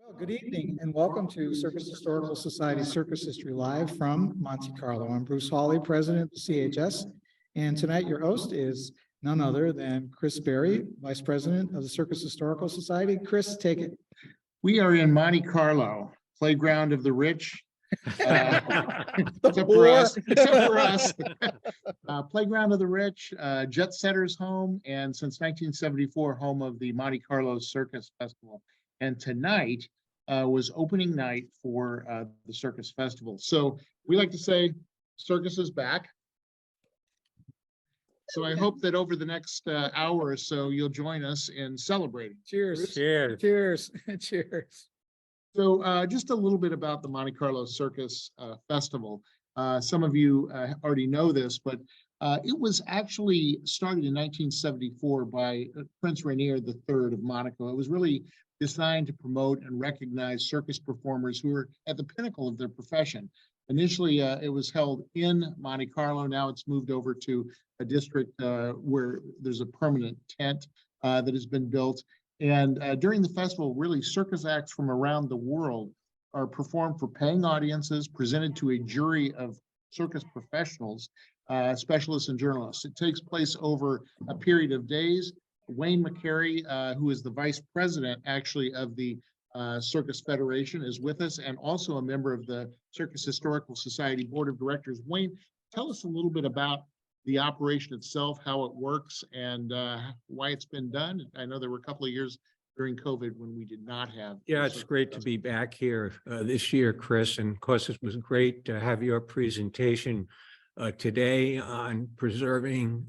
Well, good evening and welcome to Circus Historical Society Circus History Live from Monte Carlo. I'm Bruce Hawley, President of CHS, and tonight your host is none other than Chris Berry, Vice President of the Circus Historical Society. Chris, take it. We are in Monte Carlo, playground of the rich. Except for us. Playground of the rich, jet setters home, and since 1974, home of the Monte-Carlo Circus Festival. And tonight was opening night for the Circus Festival. So we like to say circus is back. So I hope that over the next hour or so, you'll join us in celebrating. Cheers. Cheers. Cheers. Cheers. So just a little bit about the Monte Carlo Circus Festival. Some of you already know this, but it was actually started in 1974 by Prince Rainier III of Monaco. It was really designed to promote and recognize circus performers who are at the pinnacle of their profession. Initially, it was held in Monte Carlo. Now it's moved over to a district where there's a permanent tent that has been built. And during the festival, really circus acts from around the world are performed for paying audiences, presented to a jury of circus professionals, specialists and journalists. It takes place over a period of days. Wayne McCary, who is the vice president actually of the Circus Federation, is with us, and also a member of the Circus Historical Society Board of Directors. Wayne, tell us a little bit about the operation itself, how it works, and why it's been done. I know there were a couple of years during COVID when we did not have. Yeah, it's great to be back here this year, Chris. And of course, it was great to have your presentation today on preserving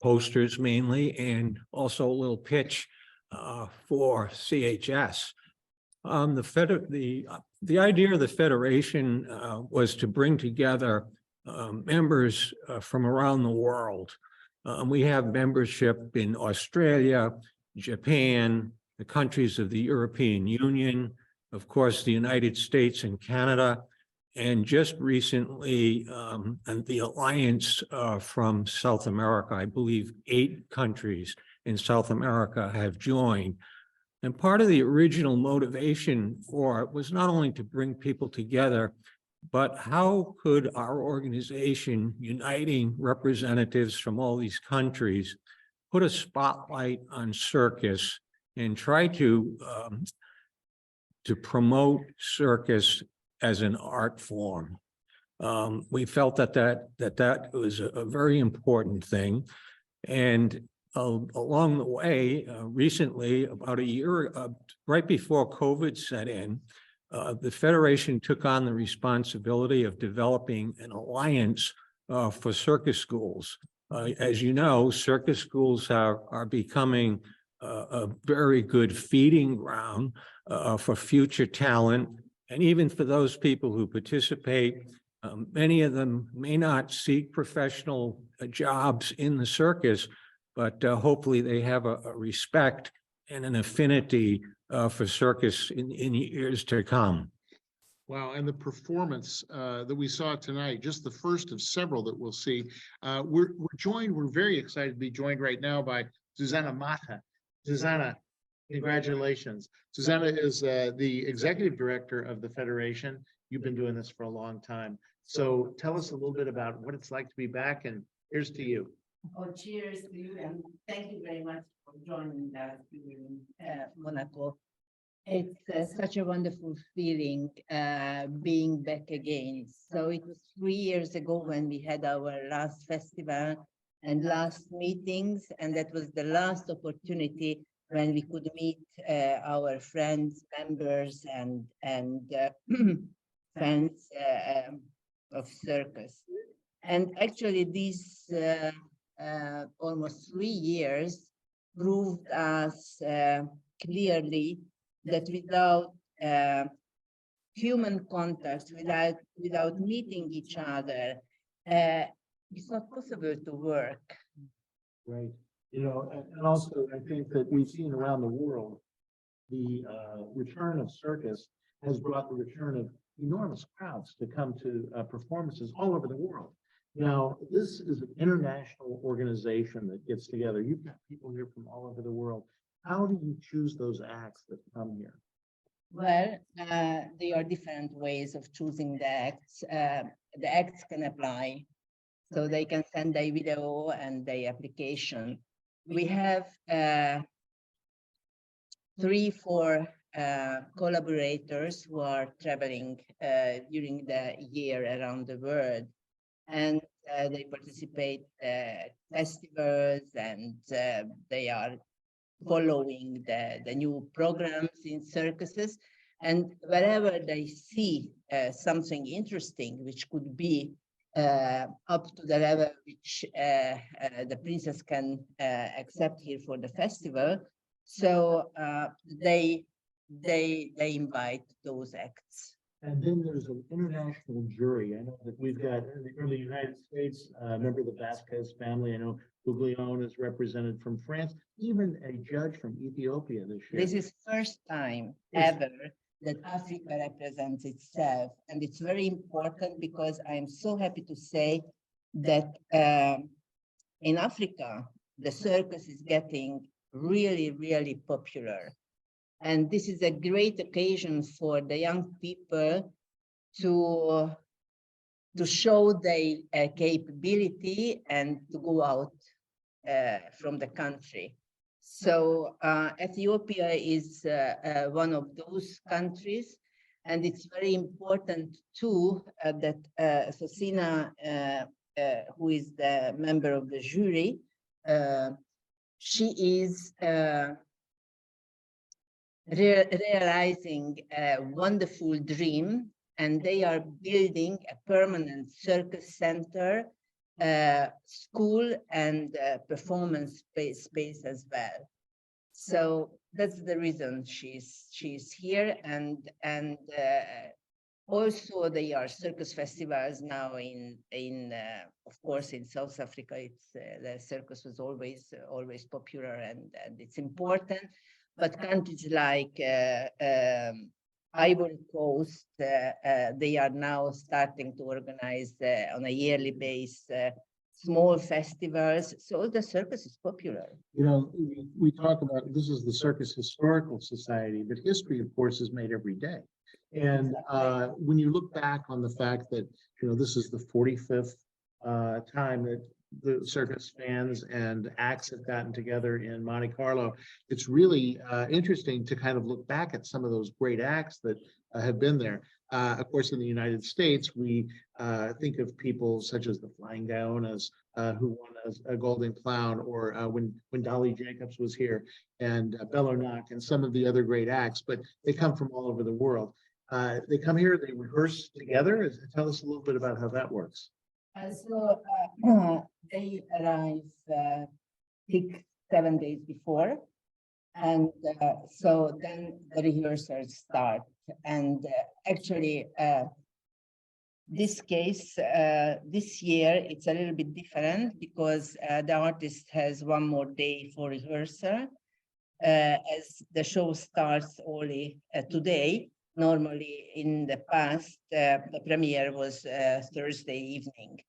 posters mainly, and also a little pitch for CHS. The idea of the Federation was to bring together members from around the world. We have membership in Australia, Japan, the countries of the European Union, of course, the United States and Canada, and just recently, and the alliance from South America. I believe 8 countries in South America have joined. And part of the original motivation for it was not only to bring people together, but how could our organization, uniting representatives from all these countries, put a spotlight on circus and try to promote circus as an art form. We felt that was a very important thing. And along the way, recently, about a year, right before COVID set in, the Federation took on the responsibility of developing an alliance for circus schools. As you know, circus schools are becoming a very good feeding ground for future talent. And even for those people who participate, many of them may not seek professional jobs in the circus, but hopefully they have a respect and an affinity for circus in years to come. Wow, and the performance that we saw tonight, just the first of several that we'll see. We're very excited to be joined right now by Zsuzsanna Mata. Zsuzsanna, congratulations. Zsuzsanna is the executive director of the Federation. You've been doing this for a long time. So tell us a little bit about what it's like to be back, and here's to you. Oh, cheers to you, and thank you very much for joining us in Monaco. It's such a wonderful feeling being back again. So it was 3 years ago when we had our last festival and last meetings, and that was the last opportunity when we could meet our friends, members, and fans of circus. And actually, these almost 3 years proved us clearly that without human contact, without meeting each other, it's not possible to work. Right. You know, and also I think that we've seen around the world, the return of circus has brought the return of enormous crowds to come to performances all over the world. Now, this is an international organization that gets together. You've got people here from all over the world. How do you choose those acts that come here? Well, there are different ways of choosing the acts. The acts can apply, so they can send a video and the application. We have 3-4 collaborators who are traveling during the year around the world, and they participate festivals, and they are following the new programs in circuses. And wherever they see something interesting, which could be up to the level which the princess can accept here for the festival, so they invite those acts. And then there's an international jury. I know that we've got from the United States, a member of the Vasquez family. I know Buglione is represented from France, even a judge from Ethiopia this year. This is first time ever that Africa represents itself. And it's very important because I'm so happy to say that in Africa, the circus is getting really, really popular. And this is a great occasion for the young people to show their capability and to go out from the country. So Ethiopia is one of those countries, and it's very important too that Zsuzsanna, who is the member of the jury, she is realizing a wonderful dream, and they are building a permanent circus center, school, and performance space as well. So that's the reason she's here, and also there are circus festivals now in of course in South Africa. It's the circus was always popular, and it's important. But countries like Ivory Coast, they are now starting to organize on a yearly basis small festivals. So the circus is popular. You know, we talk about, this is the Circus Historical Society, but history, of course, is made every day. And when you look back on the fact that, you know, this is the 45th time that the circus fans and acts have gotten together in Monte Carlo, it's really interesting to kind of look back at some of those great acts that have been there. Of course, in the United States, we think of people such as the Flying Gaonas, who won a Golden Clown, or when Dolly Jacobs was here, and Bellowknock, and some of the other great acts, but they come from all over the world. They come here, they rehearse together. Tell us a little bit about how that works. So they arrive 6-7 days before, and so then the rehearsals start. And actually, this case, this year, it's a little bit different because the artist has one more day for rehearsal, as the show starts only today. Normally, in the past, the premiere was Thursday evening.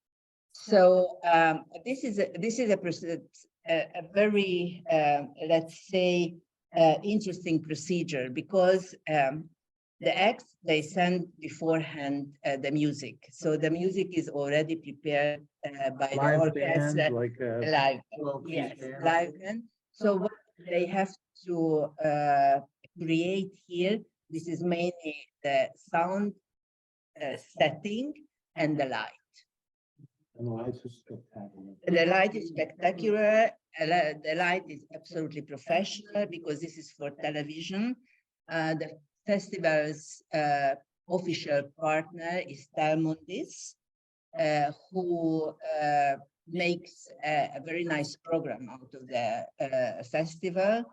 So this is a very, let's say, interesting procedure, because the acts, they send beforehand the music. So the music is already prepared by the orchestra. Like live, yes, live band. So what they have to create here, this is mainly the sound setting and the light. And the lights are spectacular. The light is spectacular. The light is absolutely professional because this is for television. The festival's official partner is Telmondis, who makes a very nice program out of the festival.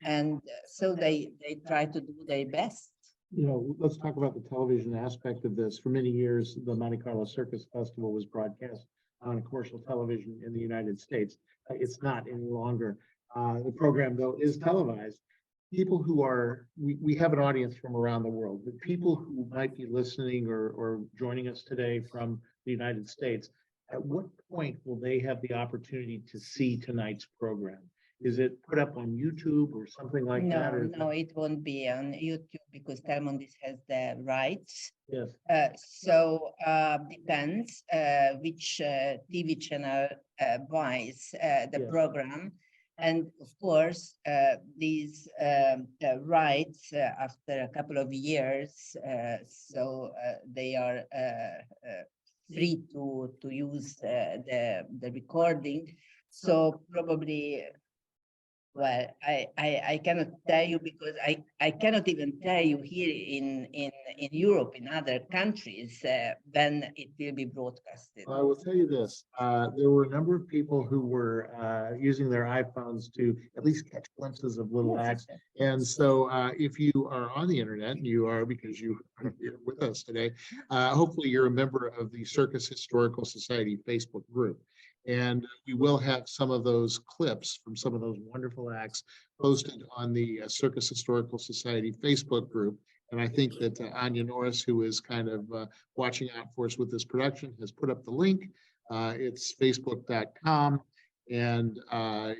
And so they try to do their best. You know, let's talk about the television aspect of this. For many years, the Monte Carlo Circus Festival was broadcast on commercial television in the United States. It's not any longer. The program, though, is televised. People who are, we have an audience from around the world, but people who might be listening or joining us today from the United States, at what point will they have the opportunity to see tonight's program? Is it put up on YouTube or something like that? No, or is no, it won't be on YouTube because Telmondis has the rights. Yes. Depends which TV channel buys the Yes. program. And of course, these rights after a couple of years, they are free to use the recording. So probably, well, I cannot tell you because I cannot even tell you here in Europe, in other countries, when it will be broadcasted. I will tell you this, there were a number of people who were using their iPhones to at least catch glimpses of little acts. And so if you are on the internet, and you are because you are here with us today, hopefully you're a member of the Circus Historical Society Facebook group. And we will have some of those clips from some of those wonderful acts posted on the Circus Historical Society Facebook group. And I think that Anya Norris, who is kind of watching out for us with this production, has put up the link. It's facebook.com. And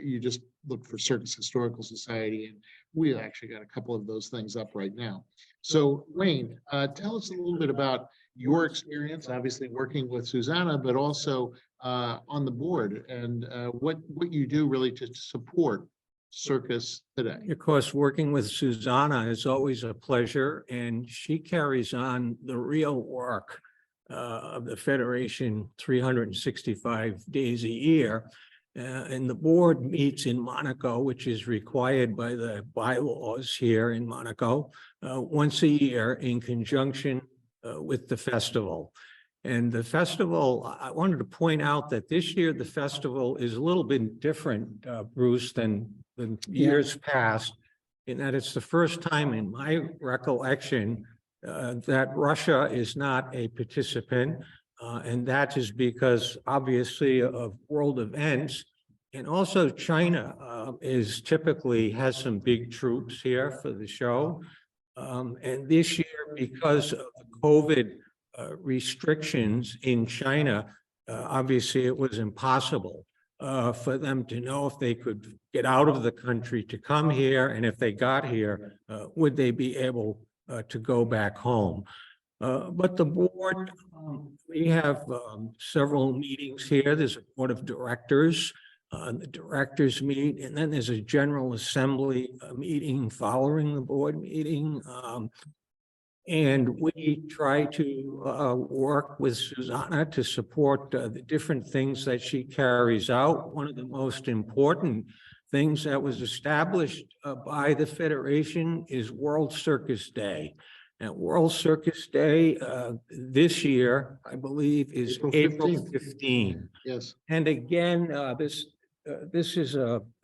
you just look for Circus Historical Society. And we actually got a couple of those things up right now. So Wayne, tell us a little bit about your experience, obviously working with Zsuzsanna, but also on the board and what you do really to support circus today. Of course, working with Zsuzsanna is always a pleasure, and she carries on the real work of the Federation 365 days a year. And the board meets in Monaco, which is required by the bylaws here in Monaco, once a year in conjunction with the festival. And the festival, I wanted to point out that this year the festival is a little bit different, Bruce, than years past, in that it's the first time in my recollection that Russia is not a participant. And that is because obviously of world events. And also China is typically has some big troops here for the show. And this year, because of the COVID restrictions in China, obviously it was impossible for them to know if they could get out of the country to come here, and if they got here, would they be able to go back home. But the board, we have several meetings here. There's a board of directors. The directors meet, and then there's a general assembly meeting following the board meeting. And we try to work with Zsuzsanna to support the different things that she carries out. One of the most important things that was established by the Federation is World Circus Day. And World Circus Day this year, I believe, is April 15. Yes. And again, this is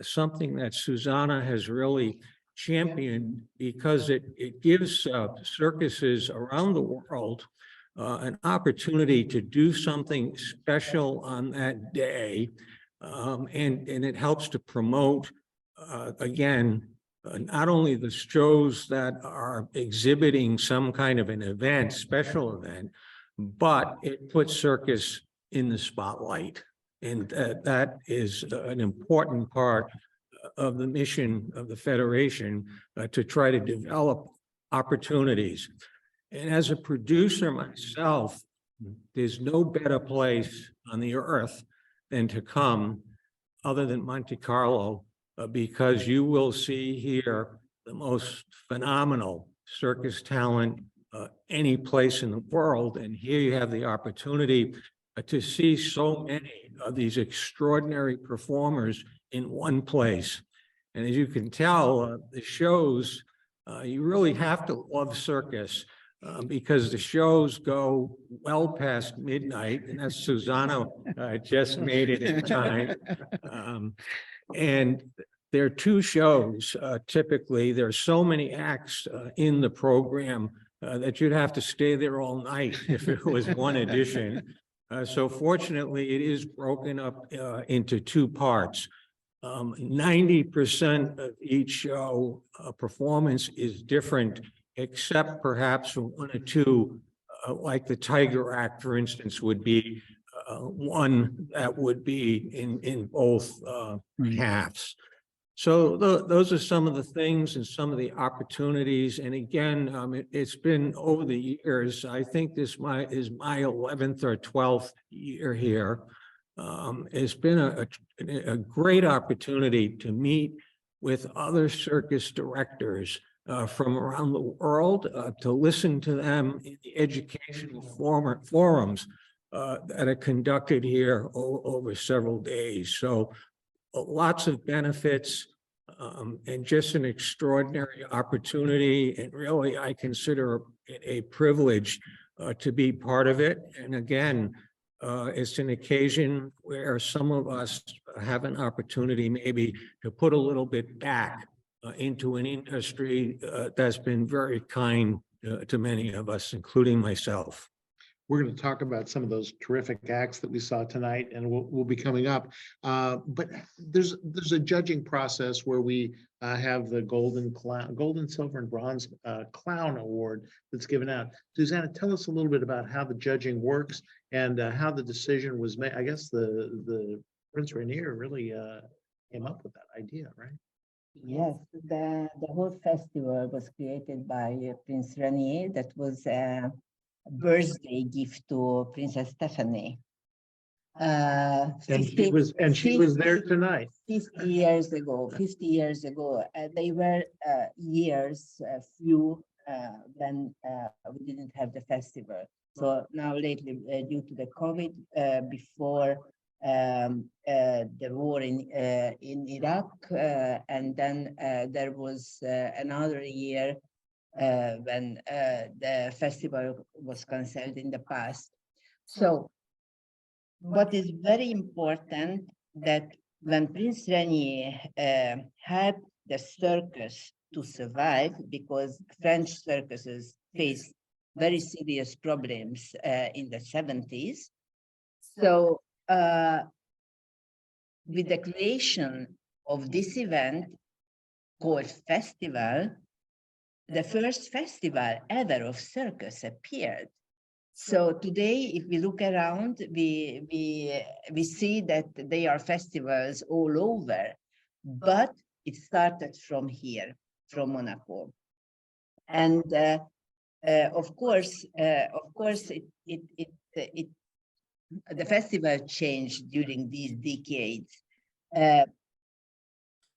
something that Zsuzsanna has really championed because it gives circuses around the world an opportunity to do something special on that day. And it helps to promote, again, not only the shows that are exhibiting some kind of an event, special event, but it puts circus in the spotlight. And that is an important part of the mission of the Federation to try to develop opportunities. And as a producer myself, there's no better place on the earth than to come other than Monte-Carlo, because you will see here the most phenomenal circus talent any place in the world. And here you have the opportunity to see so many of these extraordinary performers in one place. And as you can tell, the shows, you really have to love circus because the shows go well past midnight, and that's Zsuzsanna just made it in time. And there are two shows, typically. There's so many acts in the program that you'd have to stay there all night if it was one edition. So fortunately, it is broken up into two parts. 90% of each show performance is different, except perhaps one or two, like the Tiger Act, for instance, would be one that would be in both halves. So those are some of the things and some of the opportunities. And again, it's been over the years. I think this is my 11th or 12th year here. It's been a great opportunity to meet with other circus directors from around the world, to listen to them in the educational forums that are conducted here over several days. So lots of benefits, and just an extraordinary opportunity. And really, I consider it a privilege to be part of it. And again, it's an occasion where some of us have an opportunity maybe to put a little bit back into an industry that's been very kind to many of us, including myself. We're going to talk about some of those terrific acts that we saw tonight, and we'll be coming up. But there's a judging process where we have the golden, silver, and bronze clown award that's given out. Zsuzsanna, tell us a little bit about how the judging works and how the decision was made. I guess the Prince Rainier really came up with that idea, right? Yes, the whole festival was created by Prince Rainier. That was a birthday gift to Princess Stephanie. And she was there tonight. 50 years ago, they were years, few, when we didn't have the festival. So now lately, due to the COVID, before the war in Iraq, and then there was another year when the festival was cancelled in the past. So what is very important that when Prince Rainier helped the circus to survive, because French circuses faced very serious problems in the 70s. So with the creation of this event called Festival, the first festival ever of circus appeared. So today, if we look around, we see that there are festivals all over, but it started from here, from Monaco. And of course, the festival changed during these decades.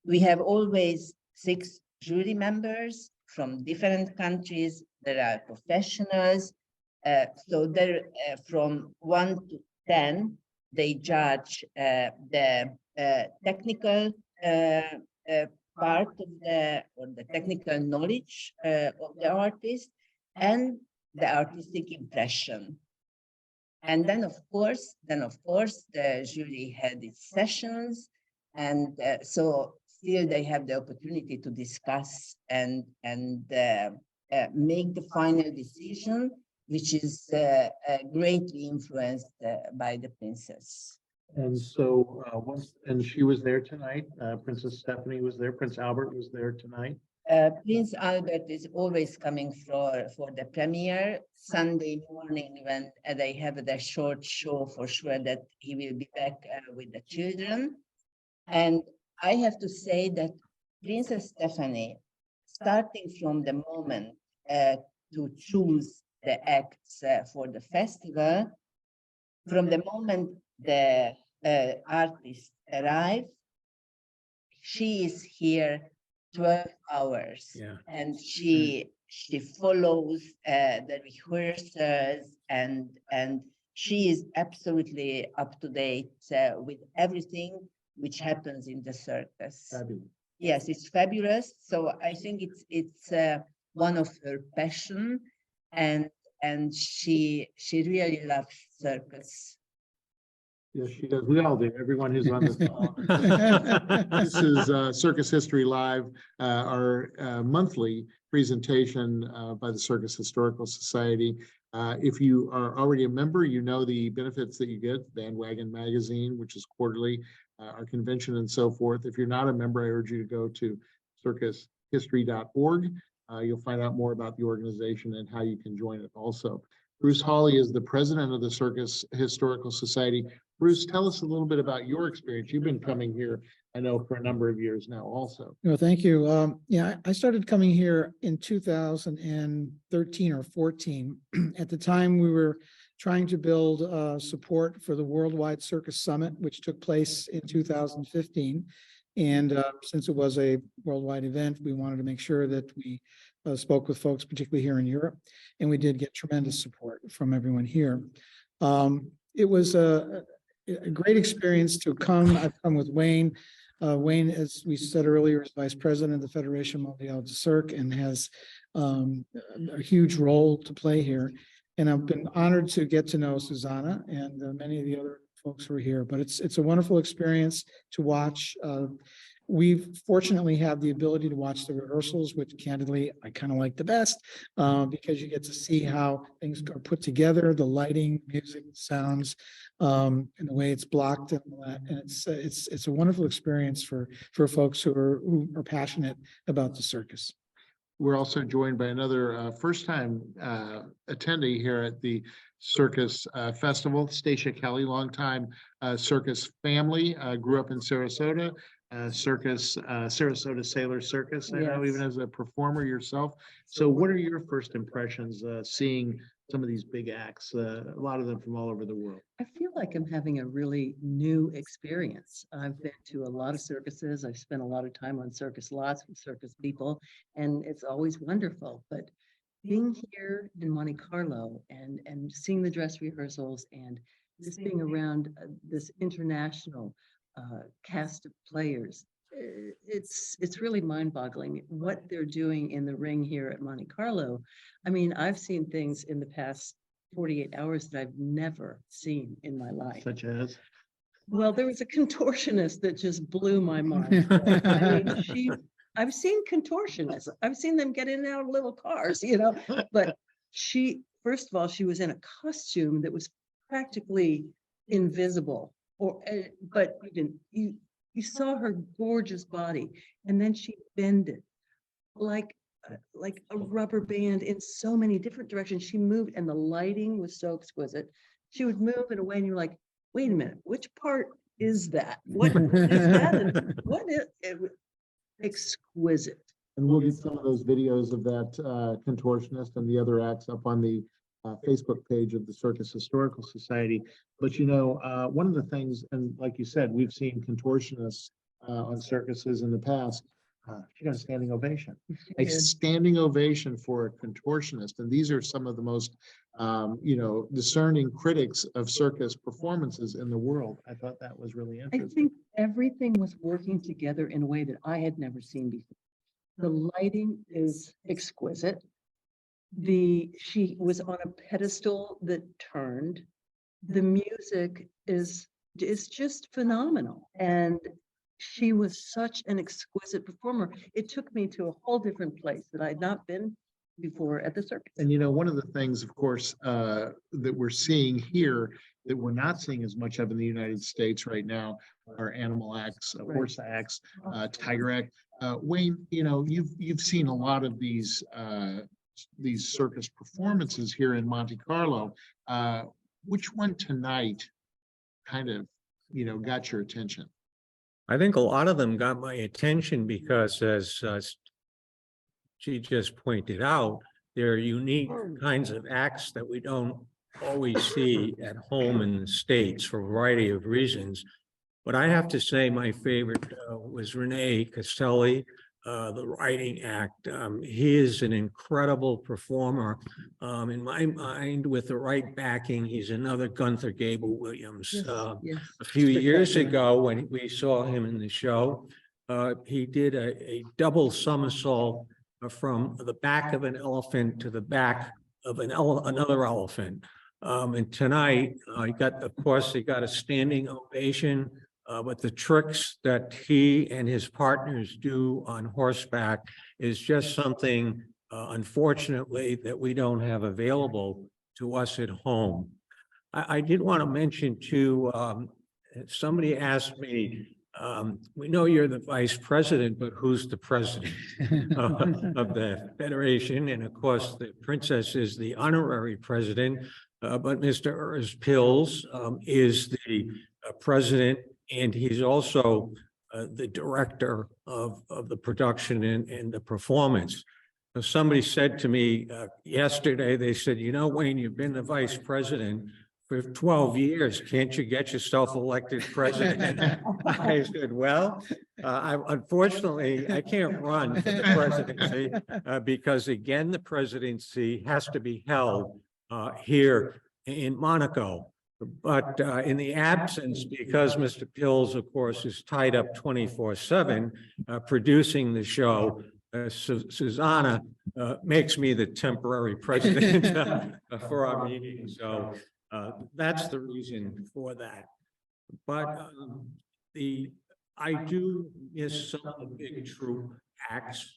We have always 6 jury members from different countries. There are professionals. So there, from 1 to 10, they judge the technical part of the technical knowledge of the artist and the artistic impression. And then, of course, the jury had its sessions, and so still they have the opportunity to discuss and make the final decision, which is greatly influenced by the princess. And so and she was there tonight. Princess Stephanie was there. Prince Albert was there tonight. Prince Albert is always coming for the premiere. Sunday morning, when they have the short show, for sure that he will be back with the children. And I have to say that Princess Stephanie, starting from the moment to choose the acts for the festival, from the moment the artists arrive, she is here 12 hours, Yeah. and she follows the rehearsals, and she is absolutely up to date with everything which happens in the circus. Fabulous. Yes, it's fabulous. So I think it's one of her passion, and she really loves circus. Yes, she does. We all do. Everyone who's on this call. This is Circus History Live, our monthly presentation by the Circus Historical Society. If you are already a member, you know the benefits that you get: Bandwagon Magazine, which is quarterly, our convention, and so forth. If you're not a member, I urge you to go to circushistory.org. You'll find out more about the organization and how you can join it also. Bruce Hawley is the president of the Circus Historical Society. Bruce, tell us a little bit about your experience. You've been coming here I know for a number of years now also. No, thank you. Yeah, I started coming here in 2013 or 14. At the time, we were trying to build support for the Worldwide Circus Summit, which took place in 2015. And since it was a worldwide event, we wanted to make sure that we spoke with folks, particularly here in Europe, and we did get tremendous support from everyone here. It was a great experience to come. I've come with Wayne. Wayne, as we said earlier, is Vice President of the Federation Mondiale Du Cirque and has a huge role to play here. And I've been honored to get to know Zsuzsanna and many of the other folks who are here, but it's a wonderful experience to watch. We've fortunately have the ability to watch the rehearsals, which candidly I kind of like the best because you get to see how things are put together, the lighting, music, sounds, and the way it's blocked, and all that. And it's a wonderful experience for folks who are passionate about the circus. We're also joined by another first-time attendee here at the Circus Festival, Stasia Kelly, longtime circus family, grew up in Sarasota, Sarasota Sailor Circus, I know, Yes. even as a performer yourself. So what are your first impressions seeing some of these big acts, a lot of them from all over the world? I feel like I'm having a really new experience. I've been to a lot of circuses. I've spent a lot of time on circus lots with circus people, and it's always wonderful. But being here in Monte Carlo and seeing the dress rehearsals and just being around this international cast of players, it's really mind-boggling what they're doing in the ring here at Monte Carlo. I mean, I've seen things in the past 48 hours that I've never seen in my life. Such as? Well, there was a contortionist that just blew my mind. I mean, I've seen contortionists. I've seen them get in and out of little cars, but first of all, she was in a costume that was practically invisible, but you saw her gorgeous body, and then she bended like a rubber band in so many different directions. She moved, and the lighting was so exquisite. She would move in a way, and you're like, wait a minute, which part is that? What is that? And what is it? Exquisite. And we'll get some of those videos of that contortionist and the other acts up on the Facebook page of the Circus Historical Society. But one of the things, and like you said, we've seen contortionists on circuses in the past. She got a standing ovation. A standing ovation for a contortionist, and these are some of the most, discerning critics of circus performances in the world. I thought that was really I interesting. think everything was working together in a way that I had never seen before. The lighting is exquisite. She was on a pedestal that turned. The music is just phenomenal, and she was such an exquisite performer. It took me to a whole different place that I had not been before at the circus. And one of the things, of course, that we're seeing here that we're not seeing as much of in the United States right now are animal acts, horse acts, tiger act. Wayne, you've seen a lot of these circus performances here in Monte Carlo. Which one tonight kind of, got your attention? I think a lot of them got my attention because, as she just pointed out, they're unique kinds of acts that we don't always see at home in the States for a variety of reasons. But I have to say my favorite was Rene Castelli, the writing act. He is an incredible performer. In my mind, with the right backing, he's another Gunther Gable Williams. Yes. A few years ago, when we saw him in the show, he did a double somersault from the back of an elephant to the back of another elephant. And tonight, he got a standing ovation. But the tricks that he and his partners do on horseback is just something, unfortunately, that we don't have available to us at home. I did want to mention too, somebody asked me, we know you're the vice president, but who's the president of the Federation? And of course, the princess is the honorary president, but Mr. Urs Pils is the president. And he's also the director of the production and the performance. So somebody said to me yesterday, they said, you know, Wayne, you've been the vice president for 12 years. Can't you get yourself elected president? I said, well, unfortunately, I can't run for the presidency because, again, the presidency has to be held here in Monaco. But in the absence, because Mr. Pills, of course, is tied up 24/7 producing the show, Zsuzsanna makes me the temporary president for our meeting. So that's the reason for that. But I do miss some of the big troupe acts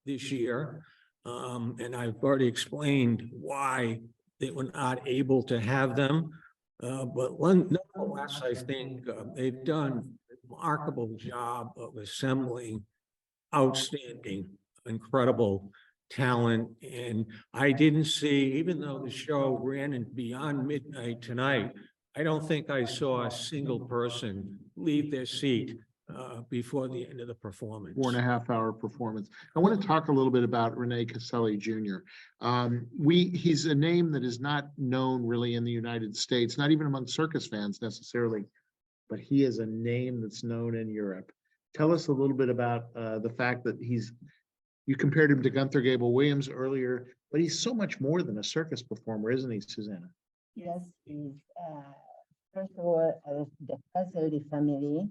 this year. And I've already explained why they were not able to have them. But nonetheless, I think they've done a remarkable job of assembling outstanding, incredible talent. And I didn't see, even though the show ran in beyond midnight tonight, I don't think I saw a single person leave their seat before the end of the performance. 4.5 hour performance. I want to talk a little bit about Rene Caselli Jr. He's a name that is not known really in the United States, not even among circus fans necessarily, but he is a name that's known in Europe. Tell us a little bit about the fact that you compared him to Gunther Gable-Williams earlier, but he's so much more than a circus performer, isn't he, Zsuzsanna? Yes, he's, first of all, the Caselli family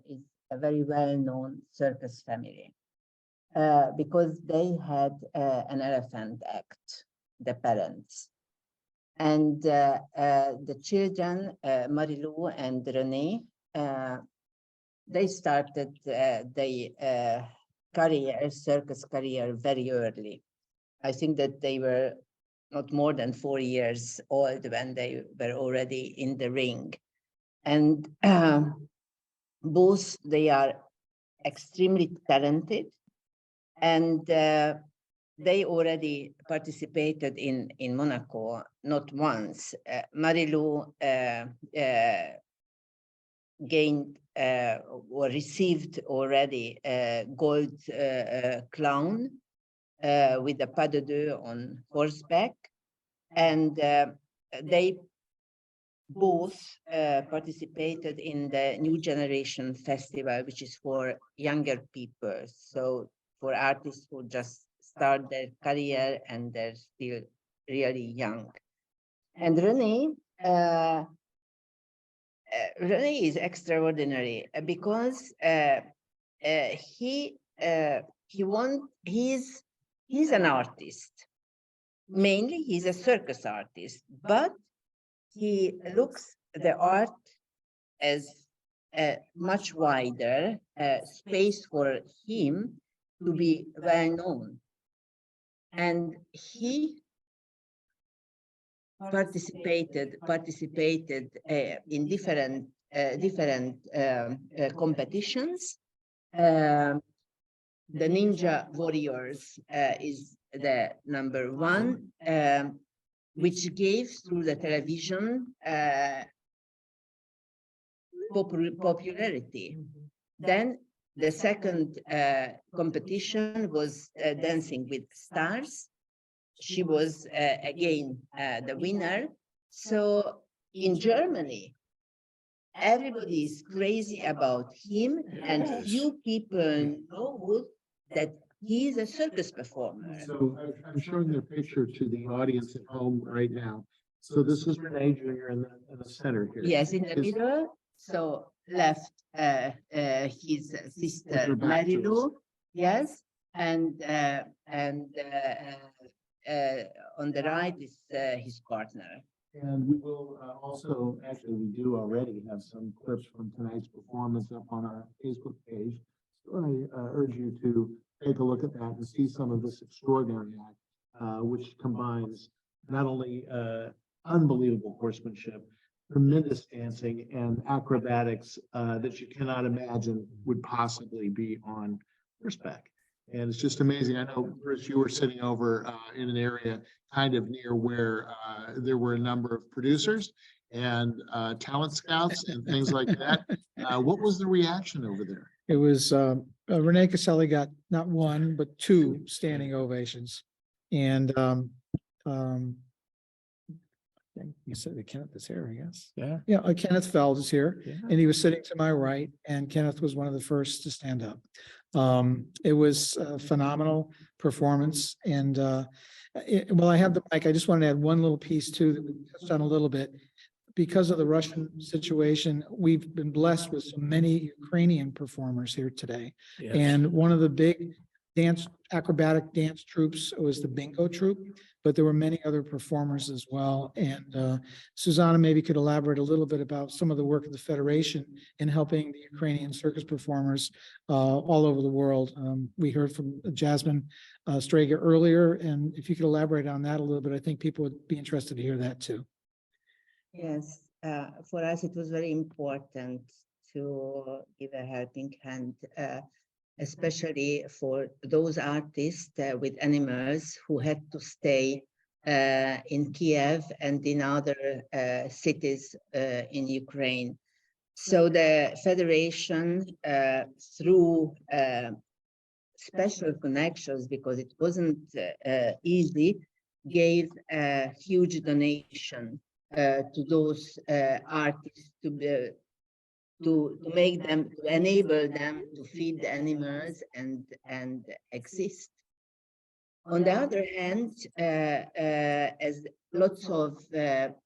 is a very well-known circus family because they had an elephant act, the parents. And the children, Marilou and René, they started their circus career very early. I think that they were not more than 4 years old when they were already in the ring. And both, they are extremely talented, and they already participated in Monaco, not once. Marilou gained or received already a gold crown with the pas de deux on horseback, and they both participated in the New Generation Festival, which is for younger people, so for artists who just start their career and they're still really young. And René is extraordinary because he's an artist. Mainly, he's a circus artist, but he looks the art as a much wider space for him to be well known. And he participated in different competitions. The Ninja Warriors is the #1, which gave through the television popularity. Then the second competition was Dancing with Stars. She was again the winner. So in Germany, everybody is crazy about him, and few people know that he is a circus performer. So I'm showing the picture to the audience at home right now. So this is Rene Jr. in the center here. Yes, in the middle. So left, his sister Marilou. Yes, and on the right is his partner. And we will also, actually, we do already have some clips from tonight's performance up on our Facebook page. So I urge you to take a look at that and see some of this extraordinary act, which combines not only unbelievable horsemanship, tremendous dancing, and acrobatics that you cannot imagine would possibly be on horseback. And it's just amazing. I know, Bruce, you were sitting over in an area kind of near where there were a number of producers, and talent scouts and things like that. What was the reaction over there? It was, Renee Caselli got not one, but two standing ovations. And, I think you said Kenneth is here, I guess. Yeah. Yeah, Kenneth Feld is here, Yeah. and he was sitting to my right, and Kenneth was one of the first to stand up. It was a phenomenal performance, and while I have the mic, I just want to add one little piece too that we touched on a little bit. Because of the Russian situation, we've been blessed with so many Ukrainian performers here today. Yes. And one of the big acrobatic dance troupes was the bingo troupe, but there were many other performers as well. And Zsuzsanna maybe could elaborate a little bit about some of the work of the Federation in helping the Ukrainian circus performers all over the world. We heard from Jasmine Strega earlier, and if you could elaborate on that a little bit, I think people would be interested to hear that too. Yes, for us, it was very important to give a helping hand, especially for those artists with animals who had to stay in Kiev and in other cities in Ukraine. So the Federation, through special connections, because it wasn't easy, gave a huge donation to those artists to make them, to enable them to feed the animals and exist. On the other hand, as lots of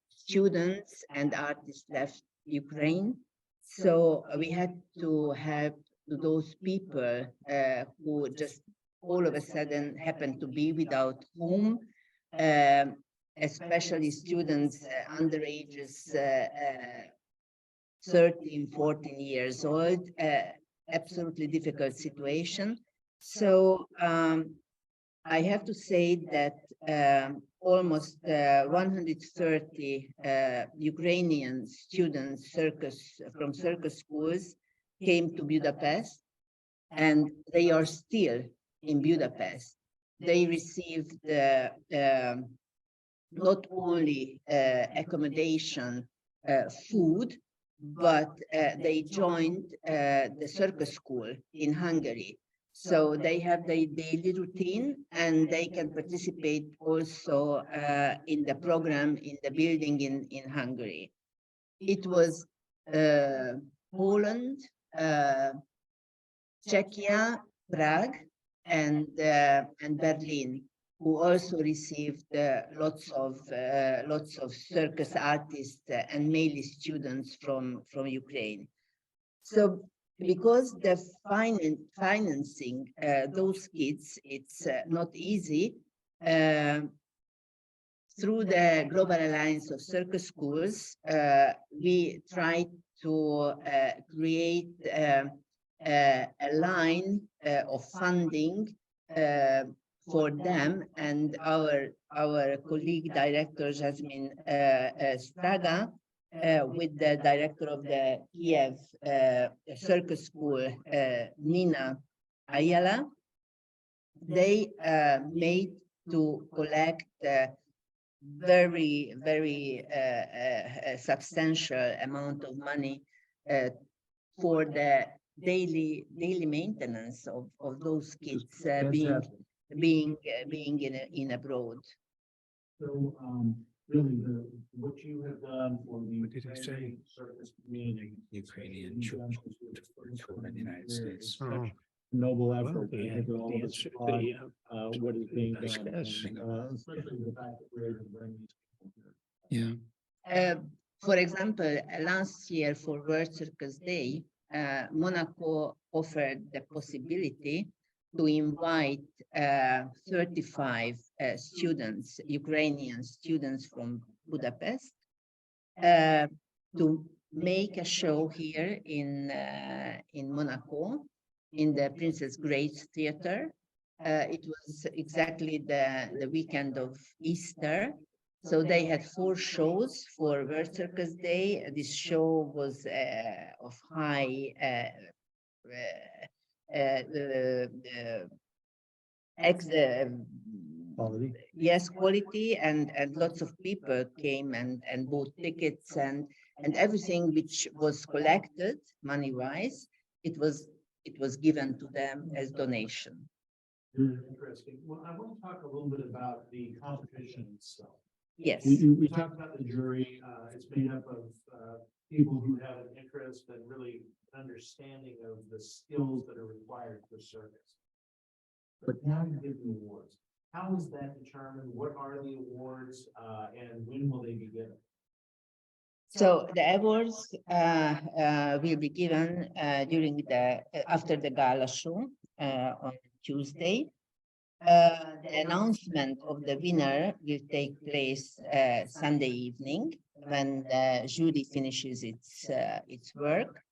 students and artists left Ukraine, so we had to help those people who just all of a sudden happened to be without home, especially students under ages 13, 14 years old, absolutely difficult situation. So I have to say that almost 130 Ukrainian students from circus schools came to Budapest, and they are still in Budapest. They received not only accommodation, food, but they joined the circus school in Hungary. So they have their daily routine, and they can participate also in the program in the building in Hungary. It was Poland, Czechia, Prague, and Berlin, who also received lots of circus artists and male students from Ukraine. So because the financing those kids, it's not easy. Through the Global Alliance of Circus Schools, we tried to create a line of funding for them, and our colleague director Jasmine Strega, with the director of the Kiev Circus School, Nina Ayala, they made to collect very substantial amount of money for the daily maintenance of those kids being in abroad. So, really, what you have done for the What did I say? circus community, Ukrainian children in the United States. noble Well, effort. I think all of us applaud, what is being done, and, especially the fact that we're able to bring these people here. Yeah. For example, last year for World Circus Day, Monaco offered the possibility to invite 35 students, Ukrainian students from Budapest, to make a show here in Monaco, in the Princess Grace Theater. It was exactly the weekend of Easter. So they had 4 shows for World Circus Day. This show was of high Quality. yes, quality, and lots of people came and bought tickets, and everything which was collected money-wise, it was given to them as donation. Interesting. Well, I want to talk a little bit about the competition itself. Yes. We talked about the jury. It's made up of people who have an interest and really understanding of the skills that are required for circus. But now you give the awards. How is that determined? What are the awards, and when will they be given? So the awards will be given during after the gala show on Tuesday. The announcement of the winner will take place Sunday evening when the jury finishes its work.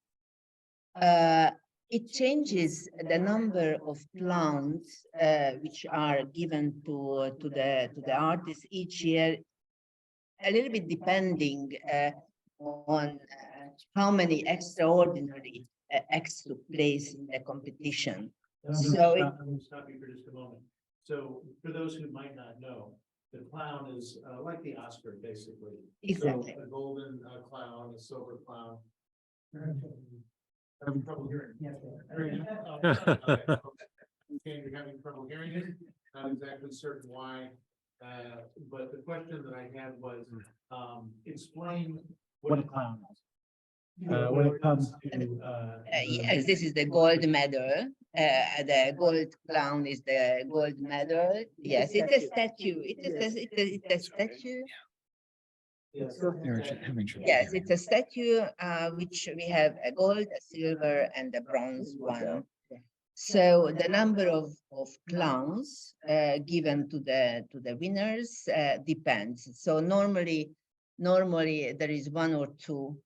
It changes the number of clowns which are given to the artists each year, a little bit depending on how many extraordinary acts took place in the competition. So I'm gonna stop you for just a moment. So for those who might not know, the clown is like the Oscar, basically. Exactly. So a golden clown, a silver clown. Having trouble hearing? Okay, you're having trouble hearing it. Not exactly certain why. But the question that I had was, explain what a clown is. When it comes to. yes, this is the gold medal. The gold clown is the gold medal. Yes, it's a statue. It's a statue. Yes. Yes, it's a statue which we have a gold, a silver, and a bronze one. So the number of clowns given to the winners depends. So normally there is one or two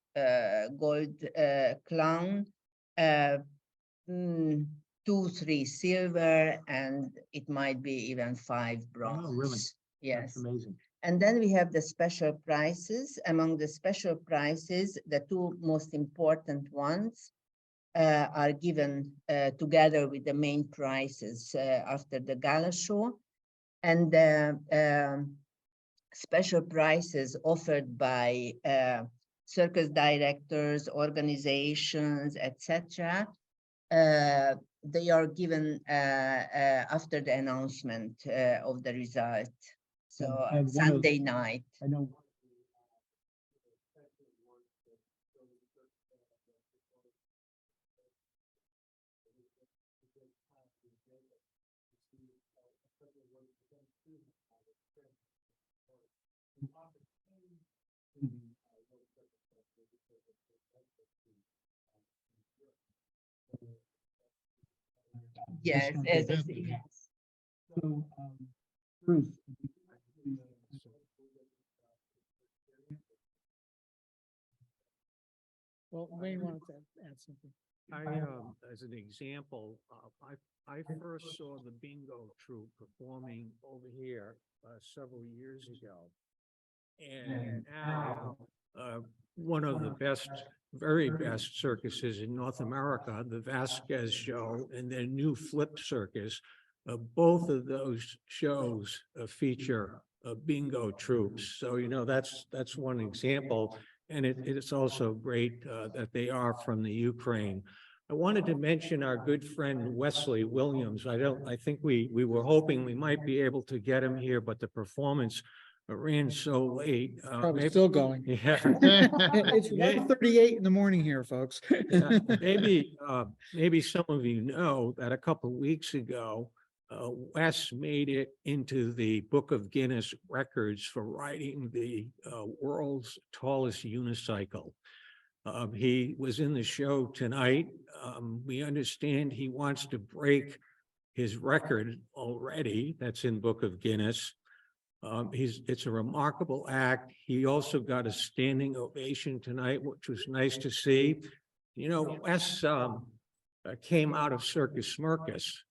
gold clown, 2, 3 silver, and it might be even 5 bronze. Oh, really? Yes. That's amazing. And then we have the special prizes. Among the special prizes, the 2 most important ones are given together with the main prizes after the gala show. And special prizes offered by circus directors, organizations, etc. They are given after the announcement of the result. So And Sunday night. I know. Yes, yes. So, Bruce. Well, Wayne wanted to add something. As an example, I first saw the bingo troupe performing over here several years ago. And now, one of the best, very best circuses in North America, the Vasquez Show and their new Flip Circus, both of those shows feature bingo troops. So, that's one example. And it's also great that they are from the Ukraine. I wanted to mention our good friend Wesley Williams. I think we were hoping we might be able to get him here, but the performance ran so late. Probably still going. Yeah. It's 1:38 in the morning here, folks. Yeah, maybe some of you know that a couple of weeks ago, Wes made it into the Book of Guinness records for riding the world's tallest unicycle. He was in the show tonight. We understand he wants to break his record already. That's in Book of Guinness. It's a remarkable act. He also got a standing ovation tonight, which was nice to see. Wes came out of Circus Smirkus,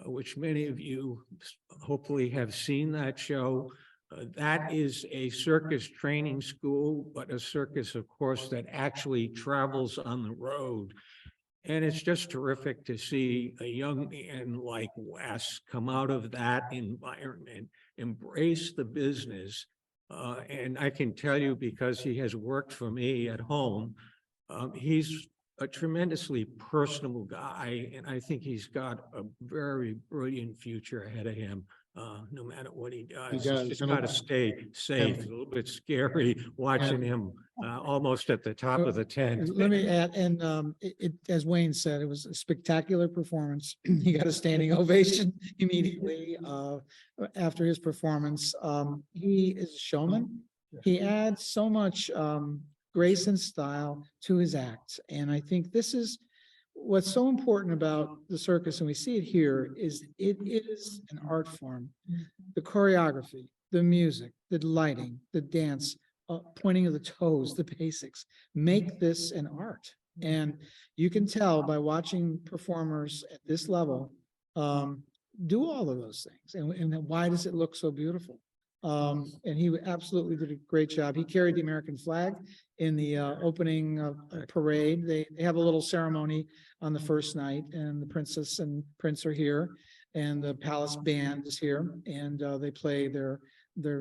which many of you hopefully have seen that show. That is a circus training school, but a circus, of course, that actually travels on the road. And it's just terrific to see a young man like Wes come out of that environment, embrace the business. And I can tell you, because he has worked for me at home, he's a tremendously personable guy, and I think he's got a very brilliant future ahead of him. No matter what he does, does, he's just and got to stay safe. It's a little bit scary watching him almost at the top of the tent. Let me add, and as Wayne said, it was a spectacular performance. He got a standing ovation immediately after his performance. He is a showman. He adds so much grace and style to his acts, and I think this is what's so important about the circus, and we see it here, is it is an art form. The choreography, the music, the lighting, the dance, pointing of the toes, the basics, make this an art. And you can tell by watching performers at this level do all of those things. And why does it look so beautiful? And he absolutely did a great job. He carried the American flag in the opening parade. They have a little ceremony on the first night, and the princess and prince are here, and the palace band is here, and they play their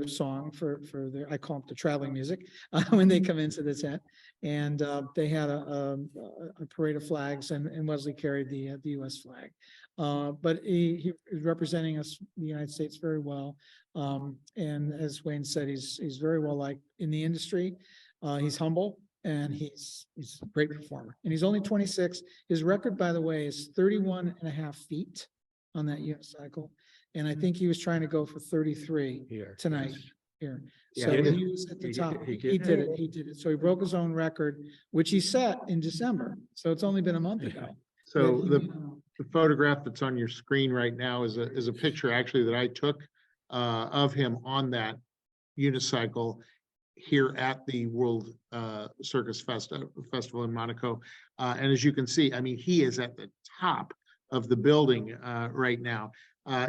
song for their, I call it the traveling music, when they come into the tent. And they had a parade of flags, and Wesley carried the US flag. But he is representing us, the United States, very well. And as Wayne said, he's very well liked in the industry. He's humble, and he's a great performer. And he's only 26. His record, by the way, is 31.5 feet on that unicycle. And I think he was trying to go for 33 Here tonight yes. here. Yeah, So he did. he was at the He did- top. he He did. did it. He did it. So he broke his own record, which he set in December. So it's only been a month ago. So that the he- the photograph that's on your screen right now is a picture actually that I took of him on that unicycle here at the World Circus Festival in Monaco. And as you can see, I mean, he is at the top of the building right now.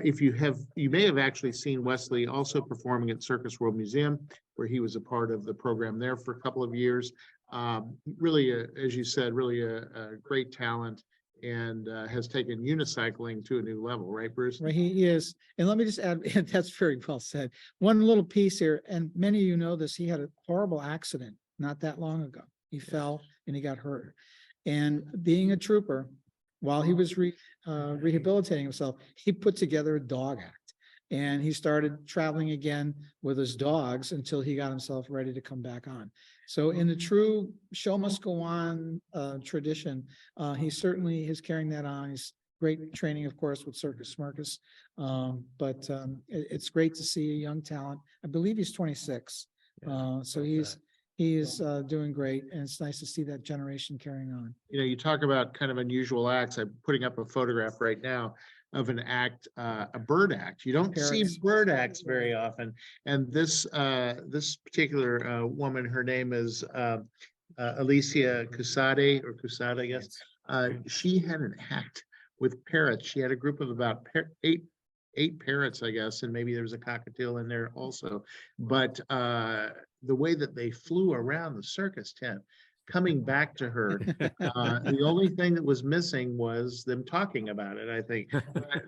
You may have actually seen Wesley also performing at Circus World Museum, where he was a part of the program there for a couple of years. Really, as you said, really a great talent, and has taken unicycling to a new level, right, Bruce? Right, he is. And let me just add, that's very well said. One little piece here, and many of you know this, he had a horrible accident not that long ago. He fell and he got hurt. And being a trooper, while he was rehabilitating himself, he put together a dog act. And he started traveling again with his dogs until he got himself ready to come back on. So in the true show must go on tradition, he certainly is carrying that on. He's great training, of course, with Circus Marcus. But it's great to see a young talent. I believe he's 26. So he's doing great, and it's nice to see that generation carrying on. You know, you talk about kind of unusual acts. I'm putting up a photograph right now of an act, a bird act. You don't see Parrots. bird acts very often. And this particular woman, her name is Alicia Cusade, or Cusade, I guess. She had an act with parrots. She had a group of about eight parrots, I guess, and maybe there was a cockatiel in there also. But the way that they flew around the circus tent, coming back to her, the only thing that was missing was them talking about it, I think.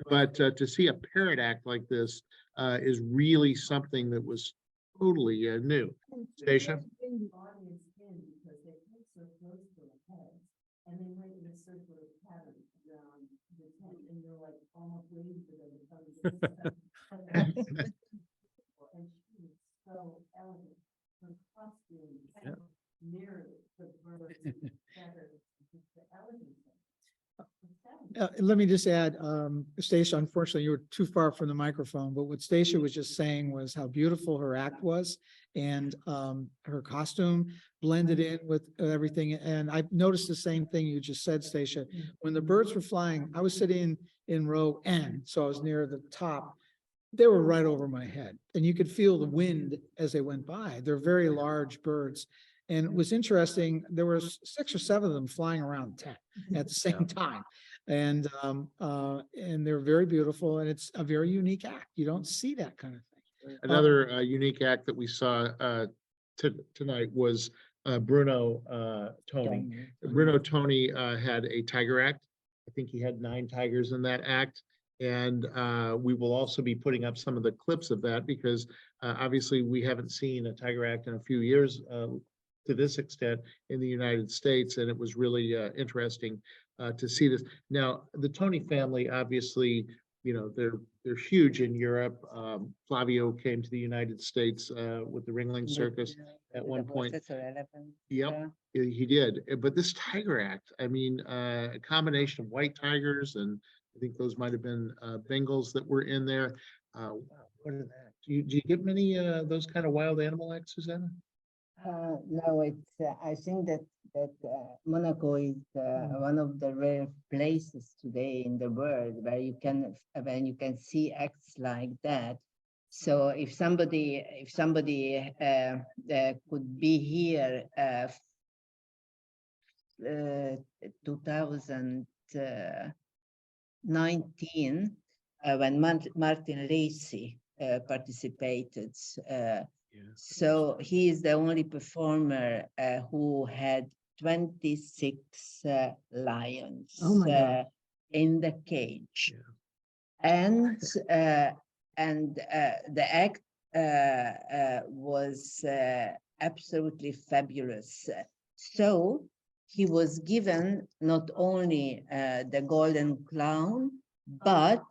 But to see a parrot act like this is really something that was totally new. Stasia? Bring the audience in because they come so close to the heads, and they went in a circular pattern around the tent, and you're like almost waiting for them to come. And she was so elegant. Her costume Yeah. mirrored the birds, feathers, just the elegance. Let me just add, Stacia, unfortunately, you were too far from the microphone, but what Stacia was just saying was how beautiful her act was, and her costume blended in with everything. And I noticed the same thing you just said, Stacia. When the birds were flying, I was sitting in row N, so I was near the top. They were right over my head, and you could feel the wind as they went by. They're very large birds. And it was interesting, there were 6 or 7 of them flying around the tent at the same time. And they're very beautiful, and it's a very unique act. You don't see that kind of thing. Another unique act that we saw tonight was Bruno Tony. Bruno Tony had a tiger act. I think he had 9 tigers in that act. And we will also be putting up some of the clips of that because obviously we haven't seen a tiger act in a few years to this extent in the United States. And it was really interesting to see this. Now, the Tony family, obviously, you know, they're huge in Europe. Flavio came to the United States with the Ringling Circus at one point. Yep, he did. But this tiger act, I mean, a combination of white tigers, and I think those might have been Bengals that were in there. Wow, what is that? Do you get many those kind of wild animal acts, Zsuzsanna? No, I think that Monaco is one of the rare places today in the world where you can see acts like that. So if somebody could be here 2019 when Martin Lacey participated. So he is the only performer who had 26 lions in the cage. And the act was absolutely fabulous. So he was given not only the Golden Clown, but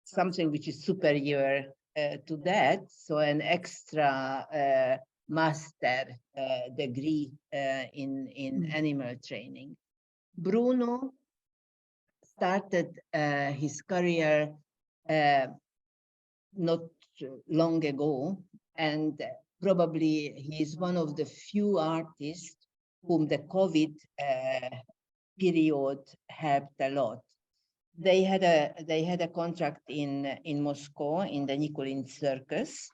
something which is superior to that, so an extra master degree in animal training. Bruno started his career not long ago, and probably he is one of the few artists whom the COVID period helped a lot. They had a contract in Moscow in the Nikolin Circus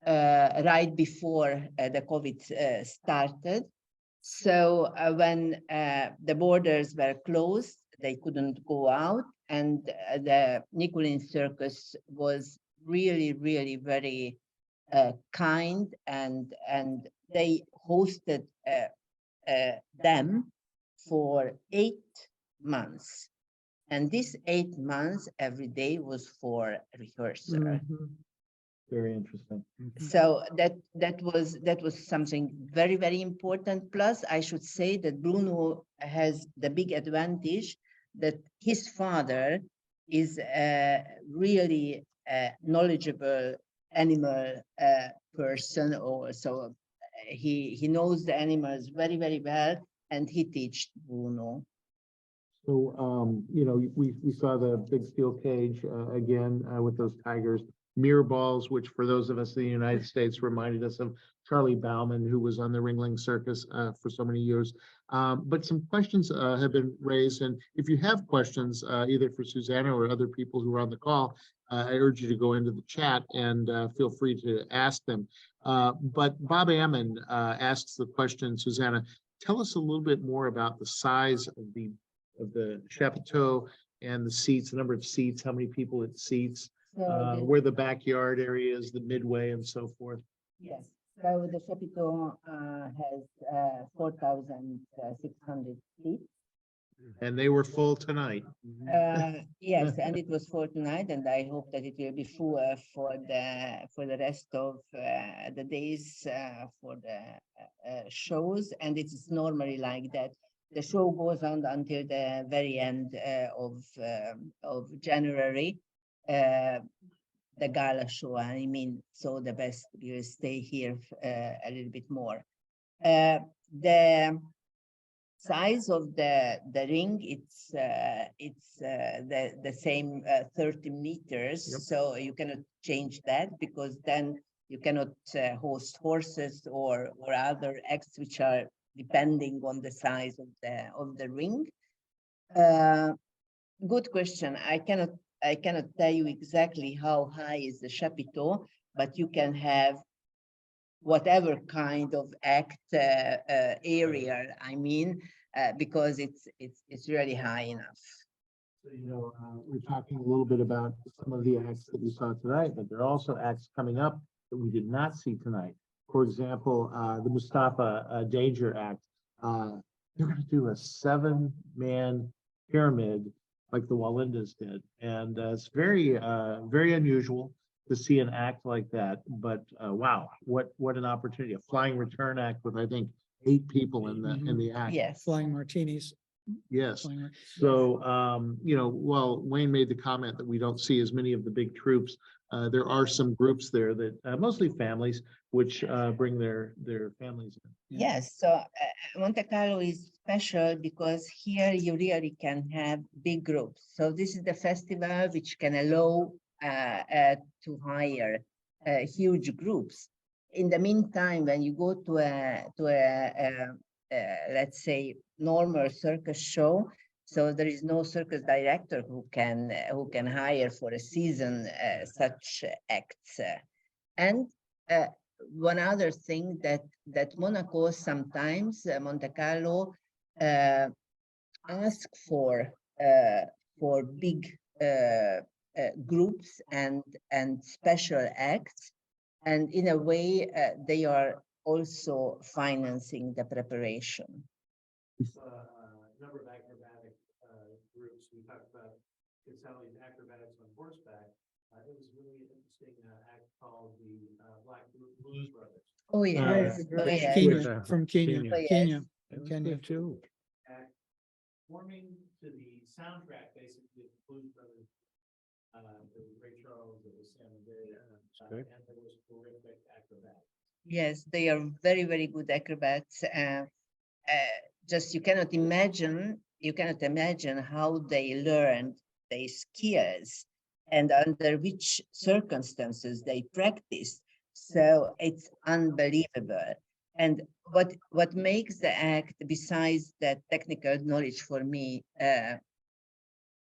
right before the COVID started. So when the borders were closed, they couldn't go out, and the Nikolin Circus was really, really very kind, and they hosted them for 8 months. And this 8 months, every day was for rehearsal. Very interesting. So that was something very, very important. Plus, I should say that Bruno has the big advantage that his father is a really knowledgeable animal person, or so he knows the animals very, very well, and he teaches Bruno. So, you know, we saw the big steel cage again with those tigers, mirror balls, which for those of us in the United States reminded us of Charlie Bauman, who was on the Ringling Circus for so many years. But some questions have been raised, and if you have questions, either for Zsuzsanna or other people who are on the call, I urge you to go into the chat and feel free to ask them. But Bob Ammon asks the question, Zsuzsanna, tell us a little bit more about the size of the chapiteau and the seats, the number of seats, how many people it seats, where the backyard area is, the midway, and so forth. Yes. So the chapiteau has 4,600 seats. And they were full tonight. Yes, and it was for tonight, and I hope that it will be full for the rest of the days for the shows. And it is normally like that. The show goes on until the very end of January. The gala show, I mean, so the best will stay here a little bit more. The size of the ring, it's the same 30 meters. Yep. So you cannot change that, because then you cannot host horses or other acts which are depending on the size of the ring. Good question. I cannot tell you exactly how high is the chapiteau, but you can have whatever kind of act area. I mean, because it's really high enough. So, you know, we're talking a little bit about some of the acts that we saw tonight, but there are also acts coming up that we did not see tonight. for example, the Mustafa Danger Act, they're gonna do a 7-man pyramid like the Walindas did. And it's very, very unusual to see an act like that. But wow, what an opportunity. A flying return act with, I think, 8 people in the act. Yes. Flying martinis. Yes. Flying So, you know, while Wayne made the comment that we don't see as many of the big troops, there are some groups there that, mostly families, which bring their families in. Yes, so Monte Carlo is special because here you really can have big groups. So this is the festival which can allow to hire huge groups. In the meantime, when you go to a let's say normal circus show, so there is no circus director who can hire for a season such acts. And one other thing that Monaco sometimes Monte Carlo ask for big groups and special acts, and in a way they are also financing the preparation. We saw a number of acrobatic groups. We talked about Casale's acrobatics on horseback. It was really interesting act called the Black Blues Brothers. Oh yes, oh yes. Kenya, from Kenya, Oh, yes. Kenya. That was Kenya. good too. Act forming to the soundtrack, basically, of Blues Brothers. There was Ray Charles, there was Sam Day, good. and there was terrific acrobatics. Yes, they are very, very good acrobats. Just you cannot imagine how they learned their skills and under which circumstances they practiced. So it's unbelievable. And what makes the act, besides that technical knowledge for me,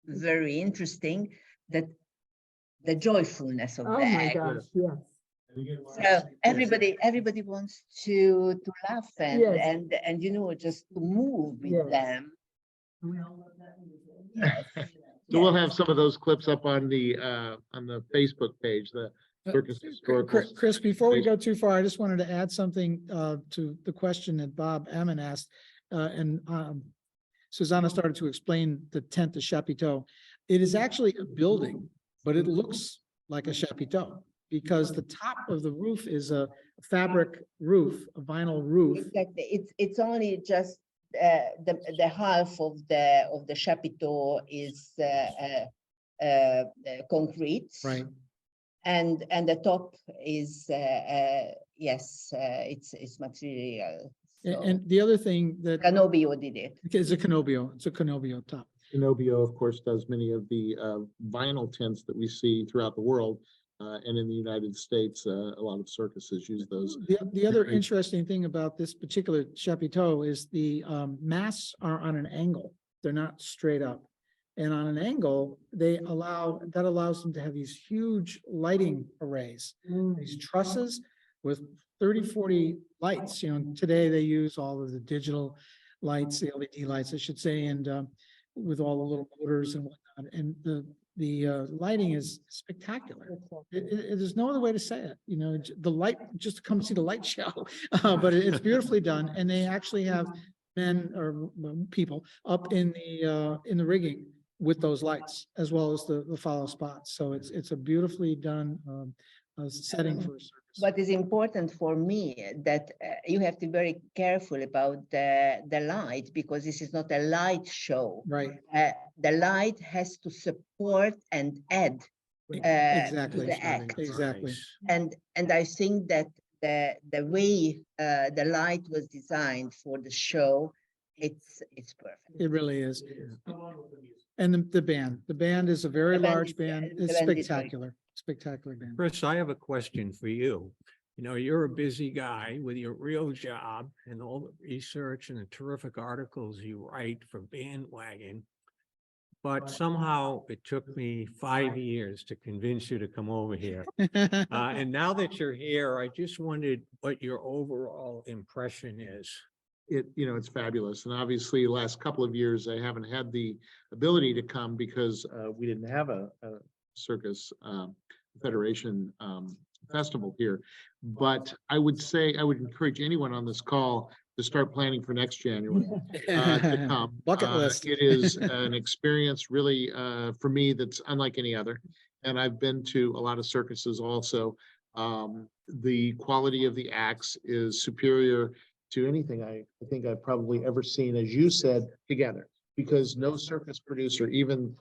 very interesting, that the joyfulness of Oh the my act. gosh, yes. So everybody wants to laugh and Yes. and you know, just to move with Yes. them. Yes. So we'll yes. have some of those clips up on the Facebook page, the Circus Historical. Chris, before we go too far, I just wanted to add something to the question that Bob Ammon asked. And Zsuzsanna started to explain the tent, the chapiteau. It is actually a building, but it looks like a chapiteau because the top of the roof is a fabric roof, a vinyl roof. Exactly. It's only just the half of the chapiteau is concrete. Right. And the top is yes, it's material. So And the other thing that Canobio did it. is a canobio, it's a canobio top. Canobio, of course, does many of the vinyl tents that we see throughout the world. And in the United States, a lot of circuses use those. The other Great. interesting thing about this particular chapiteau is the masts are on an angle. They're not straight up. And on an angle, that allows them to have these huge lighting arrays, these trusses with 30, 40 lights. You know, today they use all of the digital lights, the LED lights, I should say, and with all the little motors and whatnot. And the lighting is spectacular. There's no other way to say it. You know, the light, just to come see the light show, but it's beautifully done. And they actually have men or people up in the rigging with those lights, as well as the follow spots. So it's a beautifully done setting for a circus. What is important for me that you have to be very careful about the light, because this is not a light show. Right. The light has to support and add Exactly. to the act. Exactly. Nice. And I think that the way the light was designed for the show, it's perfect. It really is. And the band is a very The band large is- band. the It's band is very- spectacular, spectacular band. Chris, I have a question for you. You know, you're a busy guy with your real job and all the research and the terrific articles you write for Bandwagon. But somehow it took me 5 years to convince you to come over here. And now that you're here, I just wondered what your overall impression is. It's fabulous. And obviously, the last couple of years, I haven't had the ability to come because we didn't have a circus federation festival here. But I would say, I would encourage anyone on this call to start planning for next January to come. Bucket list. It is an experience really for me that's unlike any other. And I've been to a lot of circuses also. The quality of the acts is superior to anything I think I've probably ever seen, as you said, together. Because no circus producer, even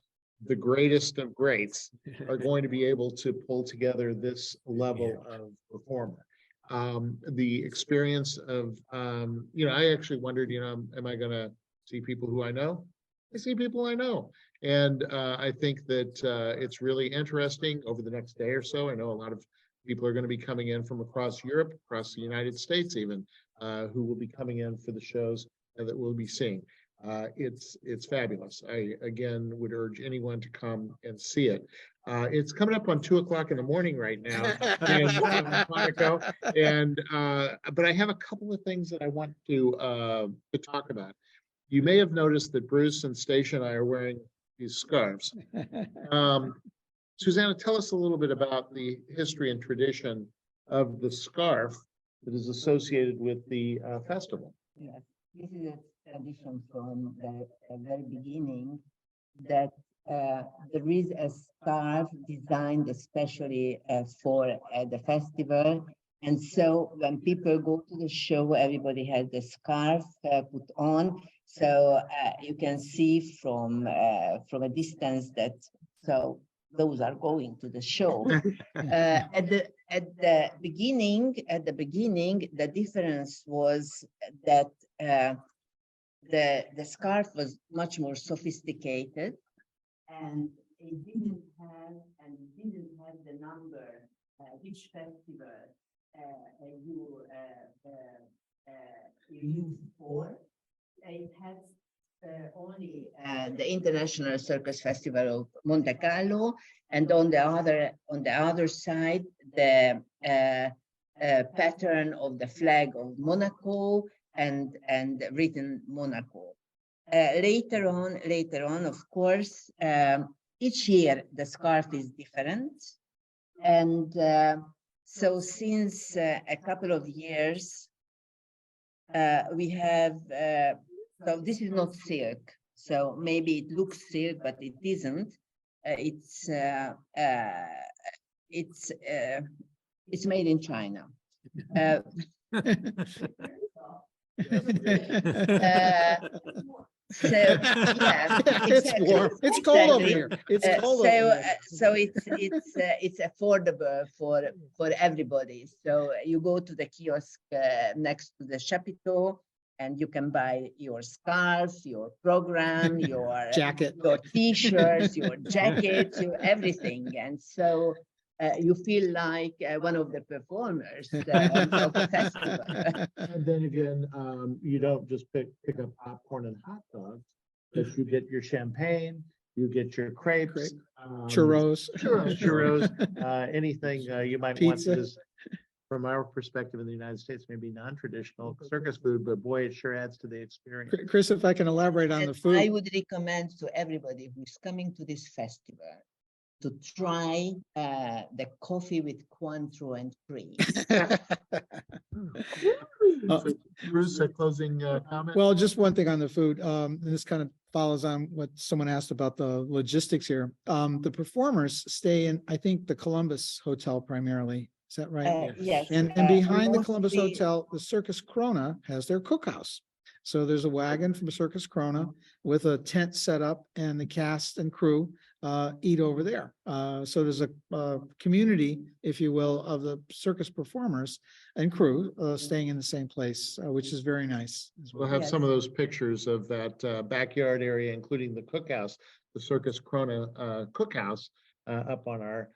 the greatest of greats, are going to be able to pull together this level of performer. The experience of, I actually wondered, am I gonna see people who I know? I see people I know. And I think that it's really interesting over the next day or so. I know a lot of people are going to be coming in from across Europe, across the United States even, who will be coming in for the shows that we'll be seeing. It's fabulous. I, again, would urge anyone to come and see it. It's coming up on 2:00 in the morning right now in Monaco. But I have a couple of things that I want to talk about. You may have noticed that Bruce and Stasia and I are wearing these scarves. Zsuzsanna, tell us a little bit about the history and tradition of the scarf that is associated with the festival. Yes, this is a tradition from the very beginning that there is a scarf designed especially for the festival. And so when people go to the show, everybody has the scarf put on. So you can see from a distance that those are going to the show. At the beginning, the difference was that the scarf was much more sophisticated, and it didn't have the number which festival you use for. It has only the International Circus Festival of Monte-Carlo, and on the other side, the pattern of the flag of Monaco and written Monaco. Later on, of course, each year the scarf is different, and so since a couple of years, we have. So this is not silk. So maybe it looks silk, but it isn't. It's made in China. So yeah, It's warm. It's cold over here. It's cold over here. So it's affordable for everybody. So you go to the kiosk next to the chapiteau, and you can buy your scarf, your program, your Jacket, your t-shirts, your jackets, your everything. And so you feel like one of the performers of the festival. And then again, you don't just pick up popcorn and hot dogs, but you get your champagne, you get your crepes, churros, anything you might want to. Just, from our perspective in the United States, maybe non-traditional circus food, but boy, it sure adds to the experience. Chris, if I can elaborate on the I food. would recommend to everybody who's coming to this festival to try the coffee with Cointreau and cream. Bruce, a closing comment? Well, just one thing on the food. This kind of follows on what someone asked about the logistics here. The performers stay in, I think, the Columbus Hotel primarily. Is that right? Yes. And behind the Columbus mostly- Hotel, the Circus Corona has their cookhouse. So there's a wagon from Circus Corona with a tent set up, and the cast and crew eat over there. So there's a community, if you will, of the circus performers and crew staying in the same place, which is very nice as We'll well. have Yes. some of those pictures of that backyard area, including the cookhouse, the Circus Corona cookhouse, up on our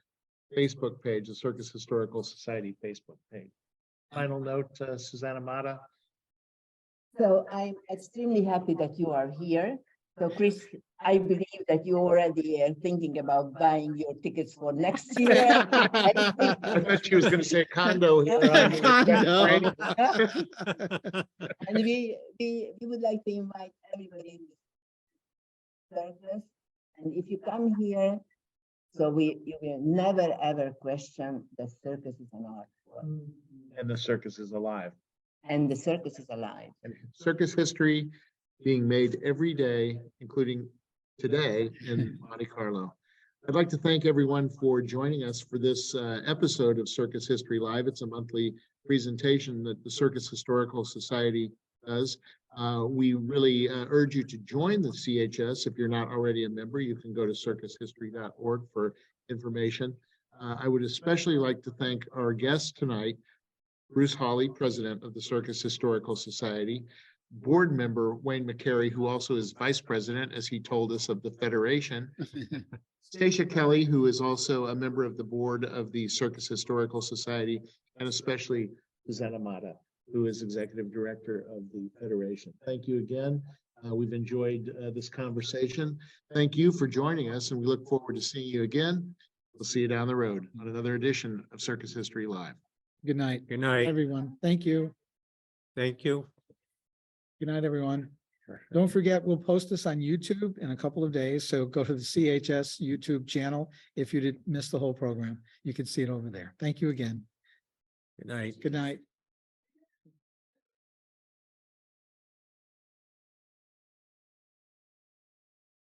Facebook page, the Circus Historical Society Facebook page. Final note, Zsuzsanna Mata. So I'm extremely happy that you are here. So Chris, I believe that you already are thinking about buying your tickets for next year. I thought she was going to say condo here. Condo. And we would like to invite everybody to circus. And if you come here, So you will never ever question that circus is an art form And the circus is alive. and the circus is alive. And circus history being made every day, including today in Monte Carlo. I'd like to thank everyone for joining us for this episode of Circus History Live. It's a monthly presentation that the Circus Historical Society does. We really urge you to join the CHS. If you're not already a member, you can go to circushistory.org for information. I would especially like to thank our guest tonight, Bruce Hawley, President of the Circus Historical Society, Board Member Wayne McCary, who also is Vice President, as he told us, of the Federation, Stasia Kelly, who is also a member of the board of the Circus Historical Society, and especially Zsuzsanna Mata, who is Executive Director of the Federation. Thank you again. We've enjoyed this conversation. Thank you for joining us, and we look forward to seeing you again. We'll see you down the road on another edition of Circus History Live. Good night, Good night. everyone. Thank you. Thank you. Good night, everyone. Don't forget, we'll post this on YouTube in a couple of days, so go to the CHS YouTube channel. If you did miss the whole program, you can see it over there. Thank you again. Good night. Good night.